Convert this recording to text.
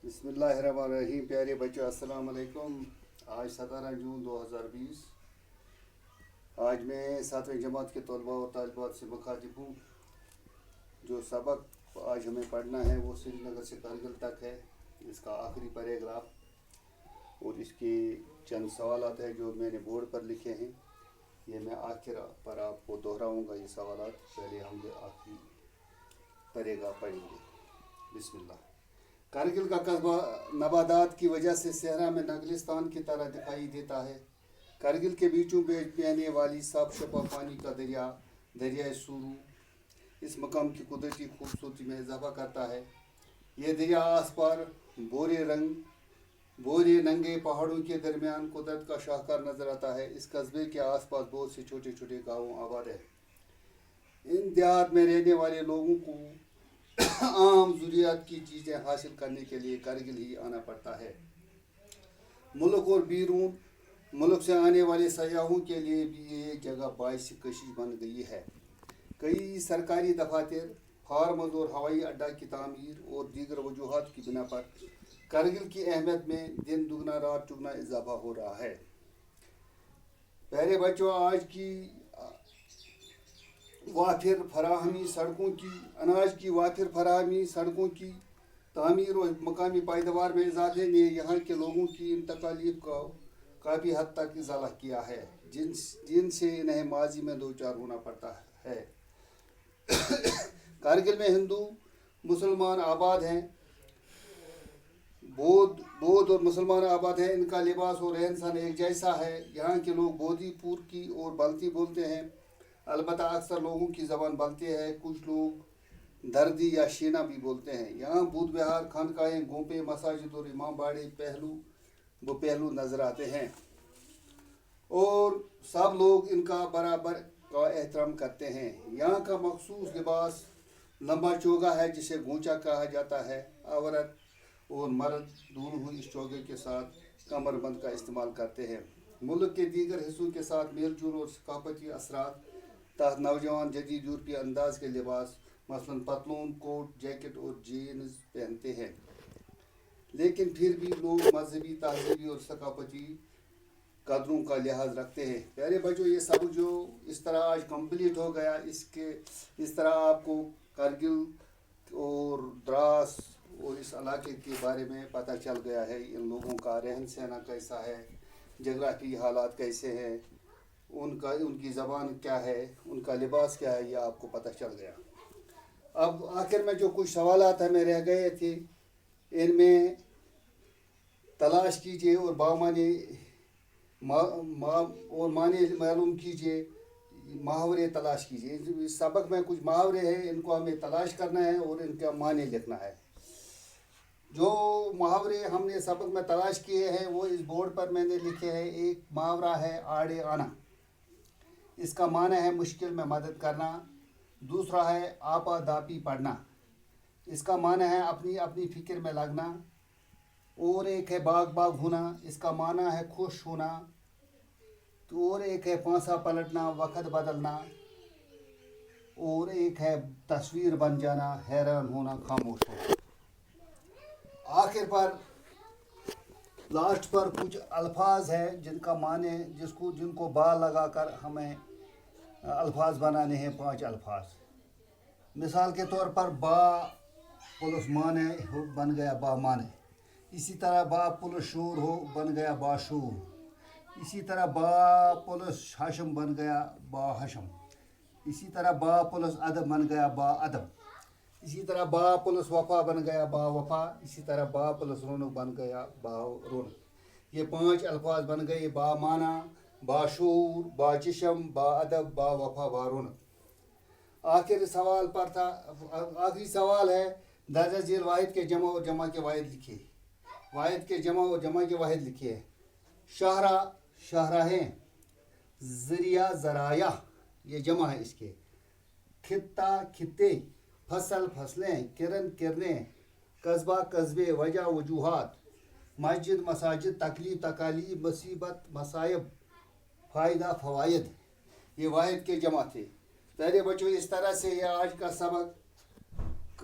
بسم اللہ الرحمن الرحیم. پیارے بچوں السلام علیکم. آج 17 جون 2020. آج میں 7ویں جماعت کے طلباء اور طالبات سے مخاطب ہوں. جو سبق آج ہمیں پڑھنا ہے وہ سری نگر سے کارگل تک ہے. اس کا آخری پیراگراف اور اس کے چند سوالات ہیں جو میں نے بورڈ پر لکھے ہیں. یہ میں آخر پر آپ کو دہراؤں گا. یہ سوالات پہلے ہم آخری پیراگراف پڑھیں گے. بسم اللہ. کارگل کا قصبہ نباتات کی وجہ سے صحرا میں نگلستان کی طرح دکھائی دیتا ہے. کارگل کے بیچوں بیچ بہنے والی صاف شفاف پانی کا دریائے سورو اس مقام کی قدرتی خوبصورتی میں اضافہ کرتا ہے. یہ دریا آس پار بورے ننگے پہاڑوں کے درمیان قدرت کا شاہکار نظر آتا ہے. اس قصبے کے آس پاس بہت سے چھوٹے چھوٹے گاؤں آباد ہیں. ان دیہات میں رہنے والے لوگوں کو عام ضروریات کی چیزیں حاصل کرنے کے لیے کارگل ہی آنا پڑتا ہے. ملک اور بیرون ملک سے آنے والے سیاحوں کے لیے بھی یہ جگہ باعث کشش بن گئی ہے. کئی سرکاری دفاتر، فارمز اور ہوائی اڈہ کی تعمیر اور دیگر وجوہات کی بنا پر کارگل کی اہمیت میں دن دگنا رات چگنا اضافہ ہو رہا ہے. پیارے بچوں، آج کی وافر فراہمی سڑکوں کی تعمیر اور مقامی پیداوار میں اضافے نے یہاں کے لوگوں کی ان تکالیف کو کافی حد تک ازالہ کیا ہے جن سے انہیں ماضی میں دوچار ہونا پڑتا ہے. کارگل میں ہندو مسلمان آباد ہیں. بودھ اور مسلمان آباد ہیں. ان کا لباس اور رہن سہن ایک جیسا ہے. یہاں کے لوگ بودھی پورکی اور بلتی بولتے ہیں. البتہ اکثر لوگوں کی زبان بلتی ہے. کچھ لوگ دردی یا شینا بھی بولتے ہیں. یہاں بدھ وہار، خانقاہیں، گومپے، مساجد اور امام باڑے پہلو نظر آتے ہیں اور سب لوگ ان کا برابر کا احترام کرتے ہیں. یہاں کا مخصوص لباس لمبا چوگا ہے جسے گونچا کہا جاتا ہے. عورت اور مرد دونوں اس چوگے کے ساتھ کمر بند کا استعمال کرتے ہیں. ملک کے دیگر حصوں کے ساتھ میل جول اور ثقافتی اثرات تحت نوجوان جدید یورپی انداز کے لباس مثلاً پتلون، کوٹ، جیکٹ اور جینز پہنتے ہیں. لیکن پھر بھی لوگ مذہبی، تہذیبی اور ثقافتی قدروں کا لحاظ رکھتے ہیں. پیارے بچوں، یہ سب جو اس طرح آج کمپلیٹ ہو گیا، اس طرح آپ کو کارگل اور دراس اور اس علاقے کے بارے میں پتہ چل گیا ہے. ان لوگوں کا رہن سہنا کیسا ہے، جغرافی حالات کیسے ہیں، ان کی زبان کیا ہے، ان کا لباس کیا ہے، یہ آپ کو پتہ چل گیا. اب آخر میں جو کچھ سوالات ہمیں رہ گئے تھے ان میں تلاش کیجیے اور معنی معلوم کیجیے. محاورے تلاش کیجیے. اس سبق میں کچھ محاورے ہیں، ان کو ہمیں تلاش کرنا ہے اور ان کا معنی لکھنا ہے. جو محاورے ہم نے سبق میں تلاش کیے ہیں وہ اس بورڈ پر میں نے لکھے ہیں. ایک محاورہ ہے آڑے آنا. اس کا معنی ہے مشکل میں مدد کرنا. دوسرا ہے آپا داپی پڑھنا. اس کا معنی ہے اپنی اپنی فکر میں لگنا. اور ایک ہے باغ باغ ہونا. اس کا معنی ہے خوش ہونا. تو اور ایک ہے پانسا پلٹنا، وقت بدلنا. اور ایک ہے تصویر بن جانا، حیران ہونا، خاموش ہونا. آخر پر لاسٹ پر کچھ الفاظ ہیں جن کا معنی جن کو با لگا کر ہمیں الفاظ بنانے ہیں. 5 الفاظ. مثال کے طور پر با پلس مانے ہو بن گیا با مانے. اسی طرح با پلس شور ہو بن گیا با شور. اسی طرح با پلس حشم بن گیا با حشم. اسی طرح با پلس ادب بن گیا با ادب. اسی طرح با پلس وفا بن گیا با وفا. اسی طرح با پلس رونق بن گیا با رونق. یہ 5 الفاظ بن گئے با مانا، با شعور، با چشم، با ادب، با وفا، با رونق. آخری سوال ہے درجہ ذیل واحد کے جمع اور جمع کے واحد لکھیے. واحد کے جمع اور جمع کے واحد لکھیے. شاہراہ شاہراہیں، ذریعہ ذرائع، یہ جمع ہے اس کے. خطہ خطے، فصل فصلیں، کرن کرنیں، قصبہ قصبے، وجہ وجوہات، مسجد مساجد، تکلیف تکالیف، مصیبت مصائب، فائدہ فوائد. یہ واحد کے جمع تھے. پیارے بچوں، اس طرح سے یہ آج کا سبق